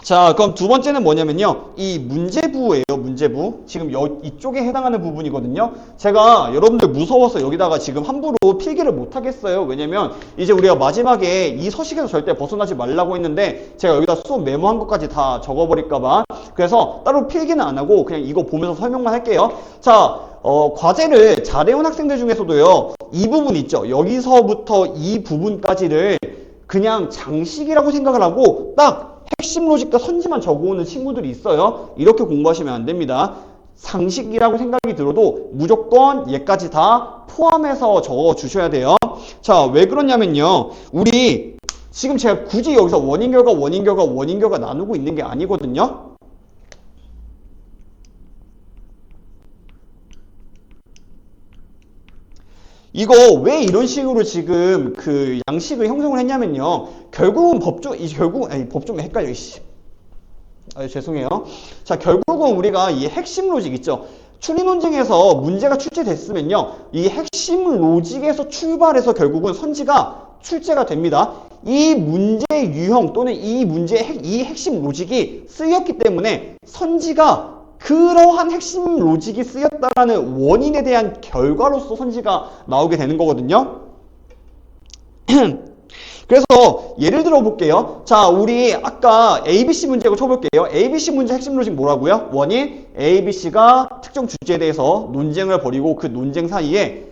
자, 그럼 두 번째는 뭐냐면요. 이 문제부예요, 문제부. 지금 이쪽에 해당하는 부분이거든요. 제가 여러분들 무서워서 여기다가 지금 함부로 필기를 못 하겠어요. 왜냐면 이제 우리가 마지막에 이 서식에서 절대 벗어나지 말라고 했는데 제가 여기다 수업 메모한 것까지 다 적어버릴까봐. 그래서 따로 필기는 안 하고 그냥 이거 보면서 설명만 할게요. 자, 과제를 잘해온 학생들 중에서도요. 이 부분 있죠. 여기서부터 이 부분까지를 그냥 장식이라고 생각을 하고 딱 핵심 로직과 선지만 적어오는 친구들이 있어요. 이렇게 공부하시면 안 됩니다. 상식이라고 생각이 들어도 무조건 얘까지 다 포함해서 적어주셔야 돼요. 자, 왜 그러냐면요. 우리 지금 제가 굳이 여기서 원인, 결과 나누고 있는 게 아니거든요. 이거 왜 이런 식으로 지금 그 양식을 형성을 했냐면요. 결국은 법좀 헷갈려, 이씨. 죄송해요. 자, 결국은 우리가 이 핵심 로직 있죠. 추리 논쟁에서 문제가 출제됐으면요. 이 핵심 로직에서 출발해서 결국은 선지가 출제가 됩니다. 이 문제 유형 또는 이 핵심 로직이 쓰였기 때문에 선지가 그러한 핵심 로직이 쓰였다라는 원인에 대한 결과로서 선지가 나오게 되는 거거든요. 그래서 예를 들어 볼게요. 자, 우리 아까 ABC 문제고 쳐볼게요. ABC 문제 핵심 로직 뭐라고요? 원인, ABC가 특정 주제에 대해서 논쟁을 벌이고 그 논쟁 사이에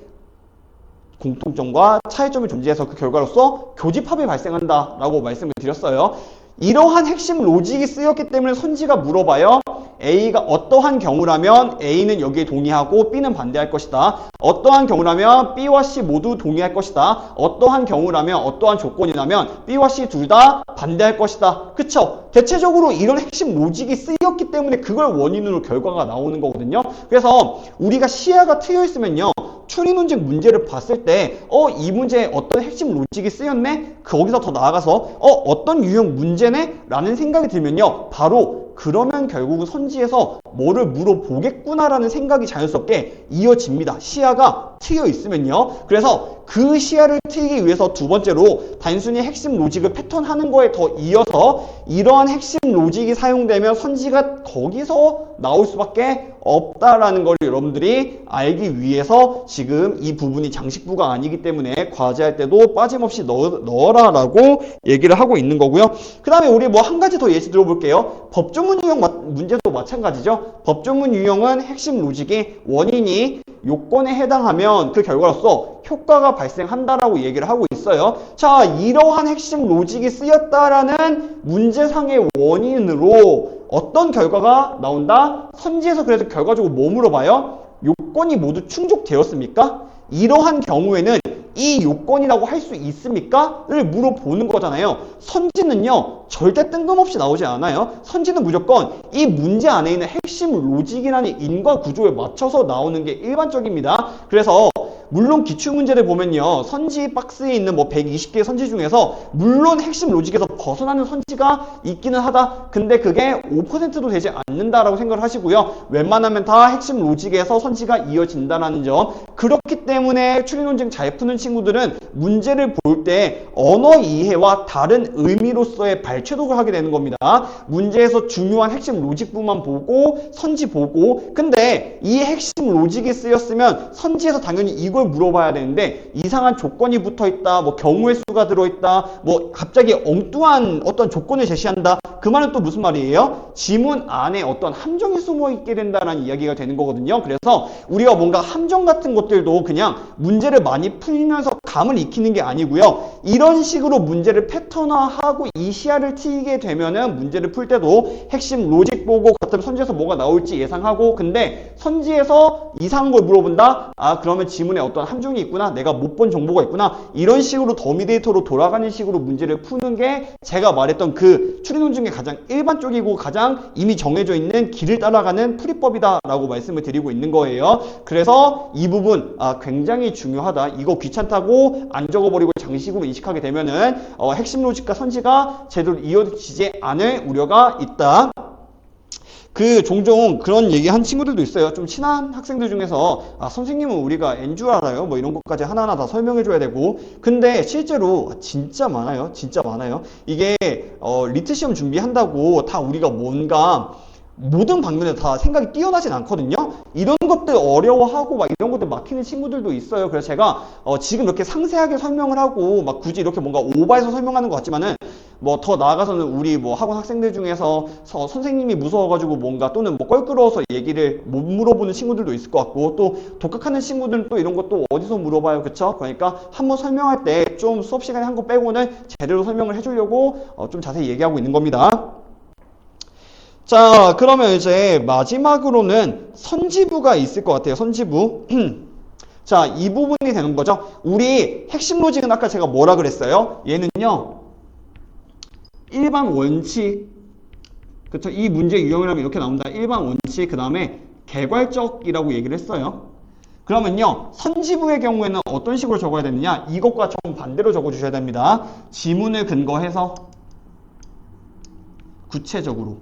공통점과 차이점이 존재해서 그 결과로서 교집합이 발생한다라고 말씀을 드렸어요. 이러한 핵심 로직이 쓰였기 때문에 선지가 물어봐요. A가 어떠한 경우라면 A는 여기에 동의하고 B는 반대할 것이다. 어떠한 경우라면 B와 C 모두 동의할 것이다. 어떠한 경우라면 어떠한 조건이라면 B와 C 둘 다 반대할 것이다. 그쵸? 대체적으로 이런 핵심 로직이 쓰였기 때문에 그걸 원인으로 결과가 나오는 거거든요. 그래서 우리가 시야가 트여 있으면요. 추리 논쟁 문제를 봤을 때 이 문제에 어떤 핵심 로직이 쓰였네? 거기서 더 나아가서 어떤 유형 문제네? 라는 생각이 들면요. 바로 그러면 결국은 선지에서 뭐를 물어보겠구나라는 생각이 자연스럽게 이어집니다. 시야가 트여 있으면요. 그래서 그 시야를 트이기 위해서 두 번째로 단순히 핵심 로직을 패턴하는 거에 더 이어서 이러한 핵심 로직이 사용되면 선지가 거기서 나올 수밖에 없다라는 걸 여러분들이 알기 위해서 지금 이 부분이 장식부가 아니기 때문에 과제할 때도 빠짐없이 넣어라라고 얘기를 하고 있는 거고요. 그 다음에 우리 뭐 한 가지 더 예시 들어볼게요. 법조문 유형 문제도 마찬가지죠. 법조문 유형은 핵심 로직이 원인이 요건에 해당하면 그 결과로서 효과가 발생한다라고 얘기를 하고 있어요. 자, 이러한 핵심 로직이 쓰였다라는 문제상의 원인으로 어떤 결과가 나온다? 선지에서 그래서 결과적으로 뭐 물어봐요? 요건이 모두 충족되었습니까? 이러한 경우에는 이 요건이라고 할 수 있습니까? 를 물어보는 거잖아요. 선지는요, 절대 뜬금없이 나오지 않아요. 선지는 무조건 이 문제 안에 있는 핵심 로직이라는 인과 구조에 맞춰서 나오는 게 일반적입니다. 그래서 물론 기출문제를 보면요. 선지 박스에 있는 뭐 120개의 선지 중에서 물론 핵심 로직에서 벗어나는 선지가 있기는 하다. 근데 그게 5%도 되지 않는다라고 생각을 하시고요. 웬만하면 다 핵심 로직에서 선지가 이어진다는 점. 그렇기 때문에 추리 논쟁 잘 푸는 친구들은 문제를 볼 때 언어 이해와 다른 의미로서의 발췌독을 하게 되는 겁니다. 문제에서 중요한 핵심 로직부만 보고 선지 보고 근데 이 핵심 로직이 쓰였으면 선지에서 당연히 이걸 물어봐야 되는데 이상한 조건이 붙어있다, 뭐 경우의 수가 들어있다, 뭐 갑자기 엉뚱한 어떤 조건을 제시한다. 그 말은 또 무슨 말이에요? 지문 안에 어떤 함정이 숨어 있게 된다는 이야기가 되는 거거든요. 그래서 우리가 뭔가 함정 같은 것들도 그냥 문제를 많이 풀면서 감을 익히는 게 아니고요. 이런 식으로 문제를 패턴화하고 이 시야를 트이게 되면은 문제를 풀 때도 핵심 로직 보고 같은 선지에서 뭐가 나올지 예상하고 근데 선지에서 이상한 걸 물어본다? 아, 그러면 지문에 어떤 함정이 있구나. 내가 못 본 정보가 있구나. 이런 식으로 더미 데이터로 돌아가는 식으로 문제를 푸는 게 제가 말했던 그 추리 논증의 가장 일반적이고 가장 이미 정해져 있는 길을 따라가는 풀이법이다라고 말씀을 드리고 있는 거예요. 그래서 이 부분 굉장히 중요하다. 이거 귀찮다고 안 적어버리고 장식으로 인식하게 되면은 핵심 로직과 선지가 제대로 이어지지 않을 우려가 있다. 종종 그런 얘기 한 친구들도 있어요. 좀 친한 학생들 중에서 선생님은 우리가 N줄 알아요. 뭐 이런 것까지 하나하나 다 설명해 줘야 되고. 근데 실제로 진짜 많아요. 진짜 많아요. 이게 리트 시험 준비한다고 다 우리가 뭔가 모든 방면에 다 생각이 뛰어나진 않거든요. 이런 것들 어려워하고 막 이런 것들 막히는 친구들도 있어요. 그래서 제가 지금 이렇게 상세하게 설명을 하고 막 굳이 이렇게 뭔가 오버해서 설명하는 것 같지만은 뭐 더 나아가서는 우리 뭐 학원 학생들 중에서 선생님이 무서워가지고 뭔가 또는 뭐 껄끄러워서 얘기를 못 물어보는 친구들도 있을 것 같고, 또 독학하는 친구들은 또 이런 것도 어디서 물어봐요. 그쵸? 그러니까 한번 설명할 때 좀 수업 시간에 한 거 빼고는 제대로 설명을 해주려고 좀 자세히 얘기하고 있는 겁니다. 자, 그러면 이제 마지막으로는 선지부가 있을 것 같아요. 선지부. 자, 이 부분이 되는 거죠. 우리 핵심 로직은 아까 제가 뭐라 그랬어요? 얘는요, 일반 원칙, 그쵸? 이 문제 유형이라면 이렇게 나옵니다. 일반 원칙, 그 다음에 개괄적이라고 얘기를 했어요. 그러면요, 선지부의 경우에는 어떤 식으로 적어야 되느냐? 이것과 정반대로 적어주셔야 됩니다. 지문을 근거해서 구체적으로.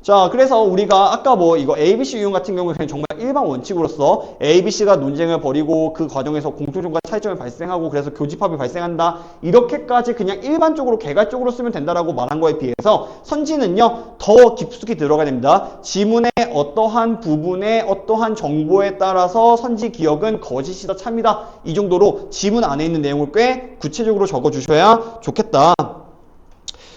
자, 그래서 우리가 아까 뭐 이거 ABC 유형 같은 경우에 그냥 정말 일반 원칙으로서 ABC가 논쟁을 벌이고 그 과정에서 공통점과 차이점이 발생하고 그래서 교집합이 발생한다. 이렇게까지 그냥 일반적으로 개괄적으로 쓰면 된다라고 말한 거에 비해서 선지는요, 더 깊숙이 들어가야 됩니다. 지문의 어떠한 부분의 어떠한 정보에 따라서 선지 기억은 거짓이다, 참이다. 이 정도로 지문 안에 있는 내용을 꽤 구체적으로 적어주셔야 좋겠다.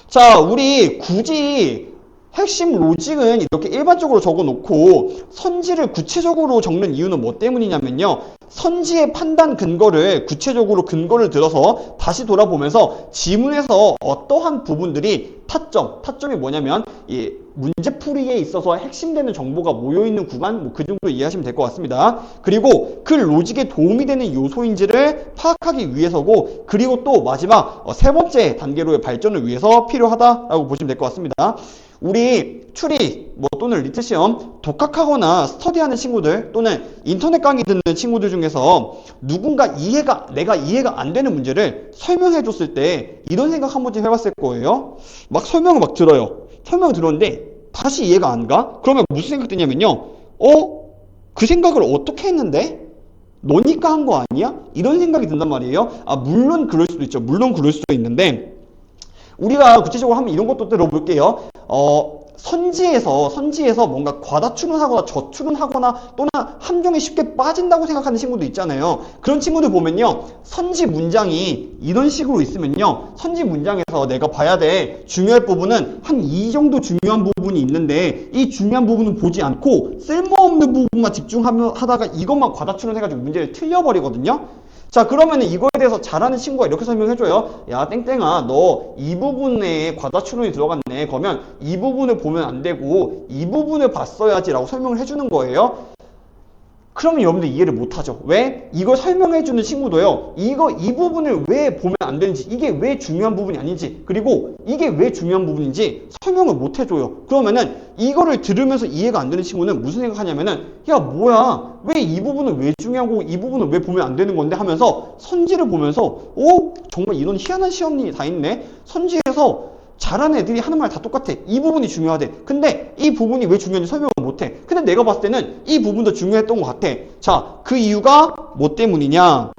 자, 우리 굳이 핵심 로직은 이렇게 일반적으로 적어놓고 선지를 구체적으로 적는 이유는 뭐 때문이냐면요. 선지의 판단 근거를 구체적으로 근거를 들어서 다시 돌아보면서 지문에서 어떠한 부분들이 타점이 뭐냐면 이 문제풀이에 있어서 핵심되는 정보가 모여있는 구간, 뭐 그 정도 이해하시면 될 것 같습니다. 그리고 그 로직에 도움이 되는 요소인지를 파악하기 위해서고, 그리고 또 마지막 세 번째 단계로의 발전을 위해서 필요하다라고 보시면 될 것 같습니다. 우리 추리 또는 리트 시험 독학하거나 스터디하는 친구들 또는 인터넷 강의 듣는 친구들 중에서 누군가 내가 이해가 안 되는 문제를 설명해 줬을 때 이런 생각 한 번쯤 해봤을 거예요. 막 설명을 막 들어요. 설명을 들었는데 다시 이해가 안 가? 그러면 무슨 생각 드냐면요. 그 생각을 어떻게 했는데? 너니까 한 거 아니야? 이런 생각이 든단 말이에요. 물론 그럴 수도 있죠. 물론 그럴 수도 있는데 우리가 구체적으로 한번 이런 것도 들어볼게요. 선지에서 뭔가 과다출은하거나 저출은하거나 또는 함정에 쉽게 빠진다고 생각하는 친구도 있잖아요. 그런 친구들 보면요, 선지 문장이 이런 식으로 있으면요, 선지 문장에서 내가 봐야 돼 중요할 부분은 한 이 정도 중요한 부분이 있는데 이 중요한 부분은 보지 않고 쓸모없는 부분만 집중하다가 이것만 과다출은해가지고 문제를 틀려버리거든요. 자, 그러면 이거에 대해서 잘하는 친구가 이렇게 설명해줘요. 야, 땡땡아, 너 이 부분에 과다출원이 들어갔네. 그러면 이 부분을 보면 안 되고 이 부분을 봤어야지 라고 설명을 해주는 거예요. 그러면 여러분들 이해를 못하죠. 왜? 이걸 설명해주는 친구도요, 이 부분을 왜 보면 안 되는지, 이게 왜 중요한 부분이 아닌지, 그리고 이게 왜 중요한 부분인지 설명을 못 해줘요. 그러면은 이거를 들으면서 이해가 안 되는 친구는 무슨 생각하냐면은, 야, 뭐야, 왜 이 부분은 왜 중요하고 이 부분은 왜 보면 안 되는 건데 하면서 선지를 보면서 정말 이런 희한한 시험이 다 있네. 선지에서 잘하는 애들이 하는 말 다 똑같아. 이 부분이 중요하대. 근데 이 부분이 왜 중요한지 설명을 못해. 근데 내가 봤을 때는 이 부분도 중요했던 것 같아. 자, 그 이유가 뭐 때문이냐?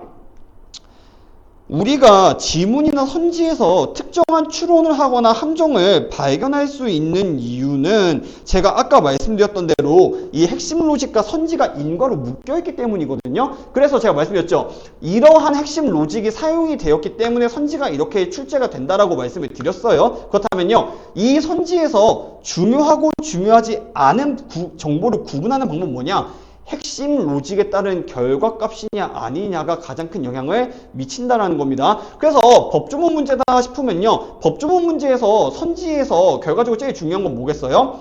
우리가 지문이나 선지에서 특정한 추론을 하거나 함정을 발견할 수 있는 이유는 제가 아까 말씀드렸던 대로 이 핵심 로직과 선지가 인과로 묶여있기 때문이거든요. 그래서 제가 말씀드렸죠. 이러한 핵심 로직이 사용이 되었기 때문에 선지가 이렇게 출제가 된다라고 말씀을 드렸어요. 그렇다면요, 이 선지에서 중요하고 중요하지 않은 정보를 구분하는 방법은 뭐냐? 핵심 로직에 따른 결과값이냐 아니냐가 가장 큰 영향을 미친다라는 겁니다. 그래서 법조문 문제다 싶으면요, 법조문 문제에서 선지에서 결과적으로 제일 중요한 건 뭐겠어요?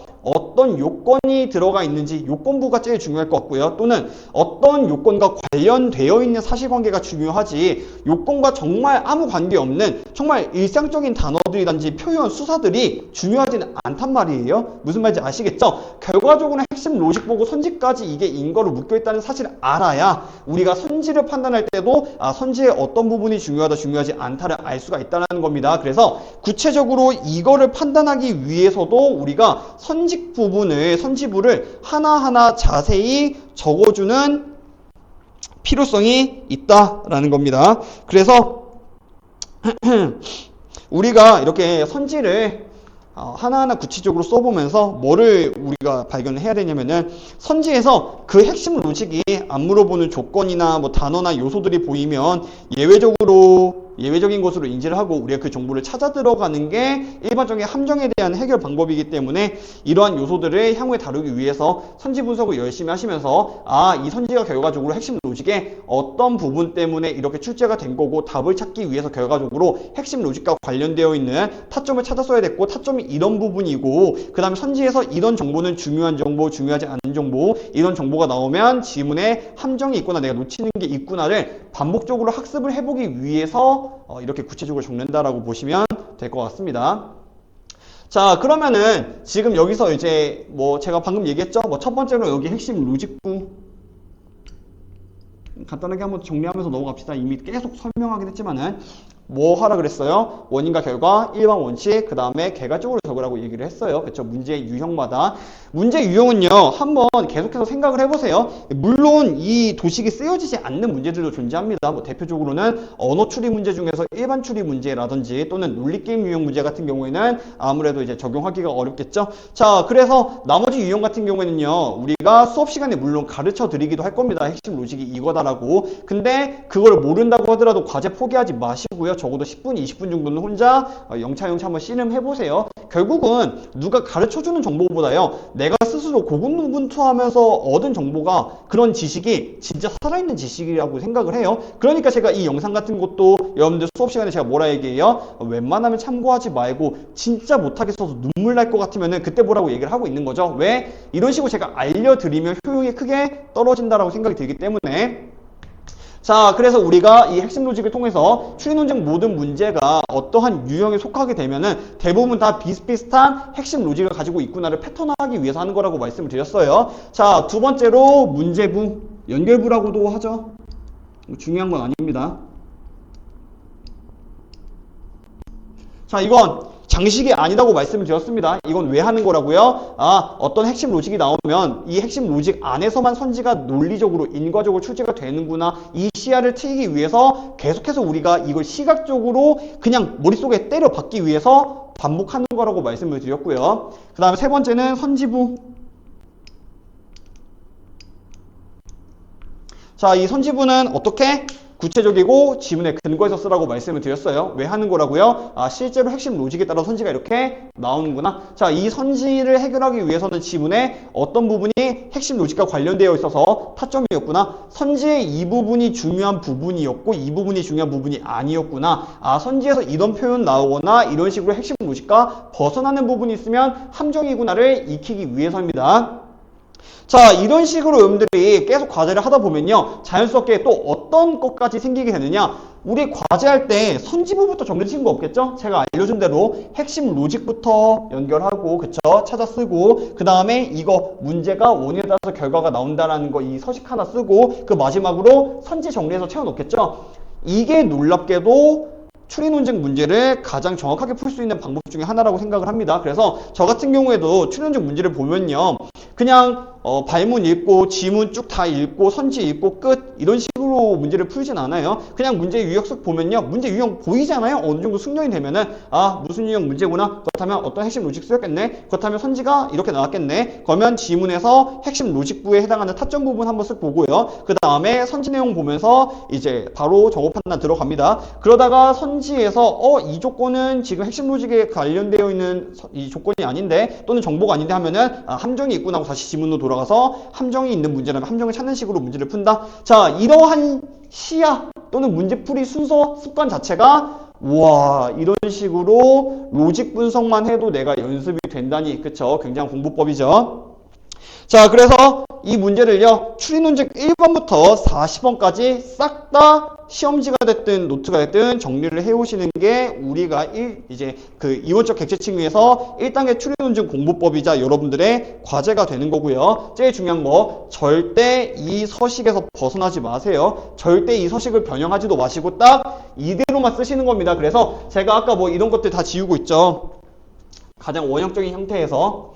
어떤 요건이 들어가 있는지 요건부가 제일 중요할 것 같고요. 또는 어떤 요건과 관련되어 있는 사실관계가 중요하지 요건과 정말 아무 관계없는 정말 일상적인 단어들이든지 표현, 수사들이 중요하지는 않단 말이에요. 무슨 말인지 아시겠죠? 결과적으로 핵심 로직 보고 선지까지 이게 인거로 묶여있다는 사실을 알아야 우리가 선지를 판단할 때도 선지의 어떤 부분이 중요하다 중요하지 않다를 알 수가 있다는 겁니다. 그래서 구체적으로 이거를 판단하기 위해서도 우리가 선지부를 하나하나 자세히 적어주는 필요성이 있다라는 겁니다. 그래서 우리가 이렇게 선지를 하나하나 구체적으로 써보면서 뭐를 우리가 발견을 해야 되냐면은 선지에서 그 핵심 로직이 안 물어보는 조건이나 뭐 단어나 요소들이 보이면 예외적인 것으로 인지를 하고 우리가 그 정보를 찾아 들어가는 게 일반적인 함정에 대한 해결 방법이기 때문에 이러한 요소들을 향후에 다루기 위해서 선지 분석을 열심히 하시면서 이 선지가 결과적으로 핵심 로직의 어떤 부분 때문에 이렇게 출제가 된 거고 답을 찾기 위해서 결과적으로 핵심 로직과 관련되어 있는 타점을 찾았어야 됐고 타점이 이런 부분이고 그 다음에 선지에서 이런 정보는 중요한 정보, 중요하지 않은 정보 이런 정보가 나오면 지문에 함정이 있구나 내가 놓치는 게 있구나를 반복적으로 학습을 해보기 위해서 이렇게 구체적으로 적는다라고 보시면 될 것 같습니다. 자, 그러면은 지금 여기서 이제 뭐 제가 방금 얘기했죠? 뭐 첫 번째로 여기 핵심 로직부 간단하게 한번 정리하면서 넘어갑시다. 이미 계속 설명하긴 했지만은 뭐 하라 그랬어요? 원인과 결과, 일반 원칙, 그 다음에 개괄적으로 적으라고 얘기를 했어요. 그렇죠? 문제 유형마다. 문제 유형은요, 한번 계속해서 생각을 해보세요. 물론 이 도식이 쓰여지지 않는 문제들도 존재합니다. 뭐 대표적으로는 언어 추리 문제 중에서 일반 추리 문제라든지 또는 논리게임 유형 문제 같은 경우에는 아무래도 이제 적용하기가 어렵겠죠? 자, 그래서 나머지 유형 같은 경우에는요, 우리가 수업 시간에 물론 가르쳐 드리기도 할 겁니다. 핵심 로직이 이거다라고. 근데 그걸 모른다고 하더라도 과제 포기하지 마시고요. 적어도 10분, 20분 정도는 혼자 영차영차 한번 씨름해보세요. 결국은 누가 가르쳐주는 정보보다요. 내가 스스로 고군분투하면서 얻은 정보가 그런 지식이 진짜 살아있는 지식이라고 생각을 해요. 그러니까 제가 이 영상 같은 것도 여러분들 수업 시간에 제가 뭐라 얘기해요? 웬만하면 참고하지 말고 진짜 못하겠어서 눈물 날 것 같으면 그때 보라고 얘기를 하고 있는 거죠. 왜? 이런 식으로 제가 알려드리면 효용이 크게 떨어진다라고 생각이 들기 때문에 자, 그래서 우리가 이 핵심 로직을 통해서 추리 논쟁 모든 문제가 어떠한 유형에 속하게 되면은 대부분 다 비슷비슷한 핵심 로직을 가지고 있구나를 패턴화하기 위해서 하는 거라고 말씀을 드렸어요. 자, 두 번째로 문제부, 연결부라고도 하죠. 중요한 건 아닙니다. 자, 이건 장식이 아니라고 말씀을 드렸습니다. 이건 왜 하는 거라고요? 어떤 핵심 로직이 나오면 이 핵심 로직 안에서만 선지가 논리적으로, 인과적으로 출제가 되는구나. 이 시야를 트이기 위해서 계속해서 우리가 이걸 시각적으로 그냥 머릿속에 때려 박기 위해서 반복하는 거라고 말씀을 드렸고요. 그 다음에 세 번째는 선지부. 자, 이 선지부는 어떻게? 구체적이고 지문에 근거해서 쓰라고 말씀을 드렸어요. 왜 하는 거라고요? 실제로 핵심 로직에 따라 선지가 이렇게 나오는구나. 자, 이 선지를 해결하기 위해서는 지문에 어떤 부분이 핵심 로직과 관련되어 있어서 타점이었구나. 선지의 이 부분이 중요한 부분이었고 이 부분이 중요한 부분이 아니었구나. 선지에서 이런 표현 나오거나 이런 식으로 핵심 로직과 벗어나는 부분이 있으면 함정이구나를 익히기 위해서입니다. 자, 이런 식으로 여러분들이 계속 과제를 하다 보면요, 자연스럽게 또 어떤 것까지 생기게 되느냐. 우리 과제할 때 선지부부터 정리되신 거 없겠죠? 제가 알려준 대로 핵심 로직부터 연결하고, 그쵸? 찾아 쓰고, 그 다음에 이거 문제가 원인에 따라서 결과가 나온다라는 거 이 서식 하나 쓰고, 그 마지막으로 선지 정리해서 채워놓겠죠? 이게 놀랍게도 추리 논쟁 문제를 가장 정확하게 풀 수 있는 방법 중에 하나라고 생각을 합니다. 그래서 저 같은 경우에도 추리 논쟁 문제를 보면요, 그냥 발문 읽고 지문 쭉 다 읽고 선지 읽고 끝 이런 식으로 문제를 풀진 않아요. 그냥 문제 유형석 보면요, 문제 유형 보이잖아요. 어느 정도 숙련이 되면은 무슨 유형 문제구나. 그렇다면 어떤 핵심 로직 쓰였겠네. 그렇다면 선지가 이렇게 나왔겠네. 그러면 지문에서 핵심 로직부에 해당하는 타점 부분 한번 쓱 보고요. 그 다음에 선지 내용 보면서 이제 바로 정보 판단 들어갑니다. 그러다가 선지에서 이 조건은 지금 핵심 로직에 관련되어 있는 이 조건이 아닌데 또는 정보가 아닌데 하면은 함정이 있구나 하고 다시 지문으로 돌아가서 함정이 있는 문제라면 함정을 찾는 식으로 문제를 푼다. 자, 이러한 시야 또는 문제풀이 순서 습관 자체가 와, 이런 식으로 로직 분석만 해도 내가 연습이 된다니. 그쵸? 굉장한 공부법이죠. 자, 그래서 이 문제를요, 추리 논쟁 1번부터 40번까지 싹 다 시험지가 됐든 노트가 됐든 정리를 해오시는 게 우리가 이제 그 이원적 객체칭위에서 1단계 추리 논쟁 공부법이자 여러분들의 과제가 되는 거고요. 제일 중요한 거, 절대 이 서식에서 벗어나지 마세요. 절대 이 서식을 변형하지도 마시고 딱 이대로만 쓰시는 겁니다. 그래서 제가 아까 뭐 이런 것들 다 지우고 있죠. 가장 원형적인 형태에서.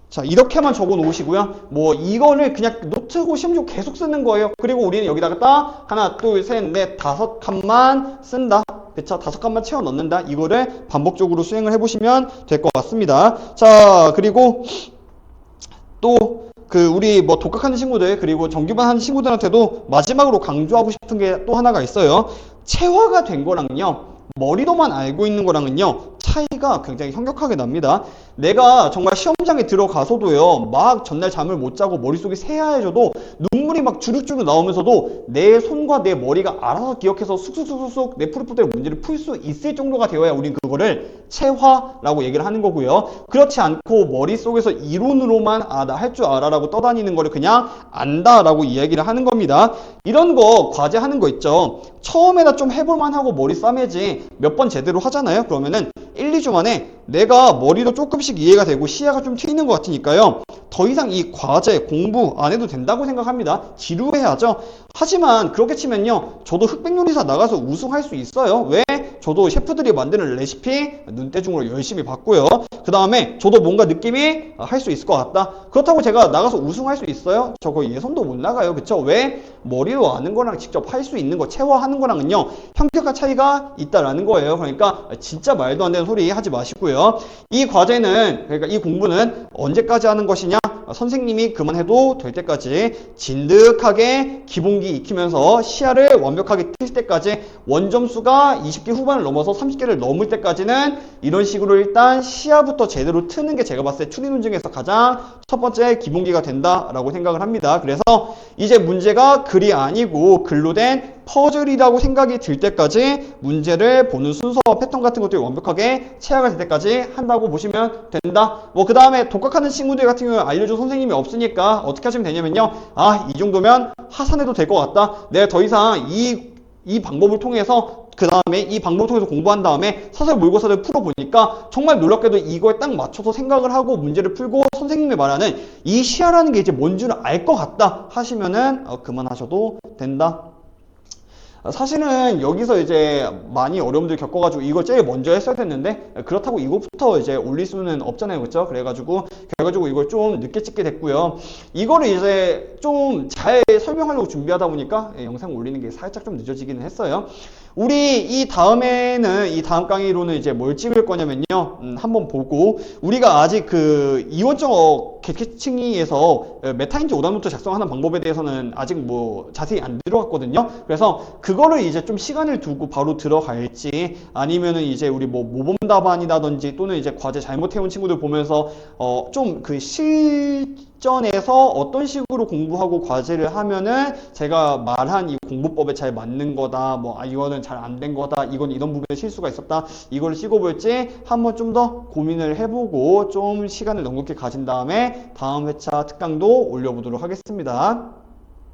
자, 이렇게만 적어 놓으시고요. 뭐 이거를 그냥 노트고 시험지고 계속 쓰는 거예요. 그리고 우리는 여기다가 딱 하나, 둘, 셋, 넷, 5칸만 쓴다. 그쵸? 5칸만 채워 넣는다. 이거를 반복적으로 수행을 해보시면 될 것 같습니다. 자, 그리고 또 우리 뭐 독학하는 친구들 그리고 정규반 하는 친구들한테도 마지막으로 강조하고 싶은 게 또 하나가 있어요. 체화가 된 거랑요, 머리로만 알고 있는 거랑은요, 차이가 굉장히 현격하게 납니다. 내가 정말 시험장에 들어가서도요, 막 전날 잠을 못 자고 머릿속이 새하얘져도 눈물이 막 주룩주룩 나오면서도 내 손과 내 머리가 알아서 기억해서 쑥쑥쑥쑥 내 프로필들의 문제를 풀 수 있을 정도가 되어야 우린 그거를 체화라고 얘기를 하는 거고요. 그렇지 않고 머릿속에서 이론으로만 나 할 줄 알아 라고 떠다니는 거를 그냥 안다 라고 이야기를 하는 겁니다. 이런 거 과제하는 거 있죠. 처음에나 좀 해볼만 하고 머리 싸매지 몇 번 제대로 하잖아요. 그러면은 1, 2주 만에 내가 머리도 조금씩 이해가 되고 시야가 좀 트이는 것 같으니까요. 더 이상 이 과제, 공부 안 해도 된다고 생각합니다. 지루해야죠. 하지만 그렇게 치면요, 저도 흑백요리사 나가서 우승할 수 있어요. 왜? 저도 셰프들이 만드는 레시피 눈대중으로 열심히 봤고요. 그 다음에 저도 뭔가 느낌이 할 수 있을 것 같다. 그렇다고 제가 나가서 우승할 수 있어요? 저거 예선도 못 나가요. 그쵸? 왜? 머리로 아는 거랑 직접 할 수 있는 거, 체화하는 거랑은요, 현격한 차이가 있다라는 거예요. 그러니까 진짜 말도 안 되는 소리 하지 마시고요. 이 과제는, 그러니까 이 공부는 언제까지 하는 것이냐? 선생님이 그만해도 될 때까지 진득하게 기본기 익히면서 시야를 완벽하게 트일 때까지, 원점수가 20개 후반을 넘어서 30개를 넘을 때까지는 이런 식으로 일단 시야부터 제대로 트는 게 제가 봤을 때 추리 논증에서 가장 첫 번째 기본기가 된다라고 생각을 합니다. 그래서 이제 문제가 글이 아니고 글로 된 퍼즐이라고 생각이 들 때까지 문제를 보는 순서와 패턴 같은 것들이 완벽하게 체화가 될 때까지 한다고 보시면 된다. 뭐 그 다음에 독학하는 친구들 같은 경우에 알려준 선생님이 없으니까 어떻게 하시면 되냐면요, 이 정도면 하산해도 될 것 같다. 내가 더 이상 이 방법을 통해서 그 다음에 이 방법을 통해서 공부한 다음에 사설 모의고사를 풀어보니까 정말 놀랍게도 이거에 딱 맞춰서 생각을 하고 문제를 풀고 선생님이 말하는 이 시야라는 게 이제 뭔 줄 알 것 같다 하시면은 그만하셔도 된다. 사실은 여기서 이제 많이 어려움들 겪어가지고 이걸 제일 먼저 했어야 됐는데, 그렇다고 이것부터 이제 올릴 수는 없잖아요. 그쵸? 그래가지고 결과적으로 이걸 좀 늦게 찍게 됐고요. 이거를 이제 좀 잘 설명하려고 준비하다 보니까 영상 올리는 게 살짝 좀 늦어지기는 했어요. 우리 이 다음 강의로는 이제 뭘 찍을 거냐면요, 한번 보고, 우리가 아직 그 이원적 객체칭위에서 메타인지 오답노트 작성하는 방법에 대해서는 아직 뭐 자세히 안 들어갔거든요. 그래서 그거를 이제 좀 시간을 두고 바로 들어갈지, 아니면은 이제 우리 뭐 모범 답안이라든지 또는 이제 과제 잘못해온 친구들 보면서 좀 그 실전에서 어떤 식으로 공부하고 과제를 하면은 제가 말한 이 공부법에 잘 맞는 거다, 뭐 이거는 잘 안 된 거다, 이건 이런 부분에 실수가 있었다, 이거를 찍어볼지 한번 좀 더 고민을 해보고 좀 시간을 넉넉히 가진 다음에 다음 회차 특강도 올려보도록 하겠습니다.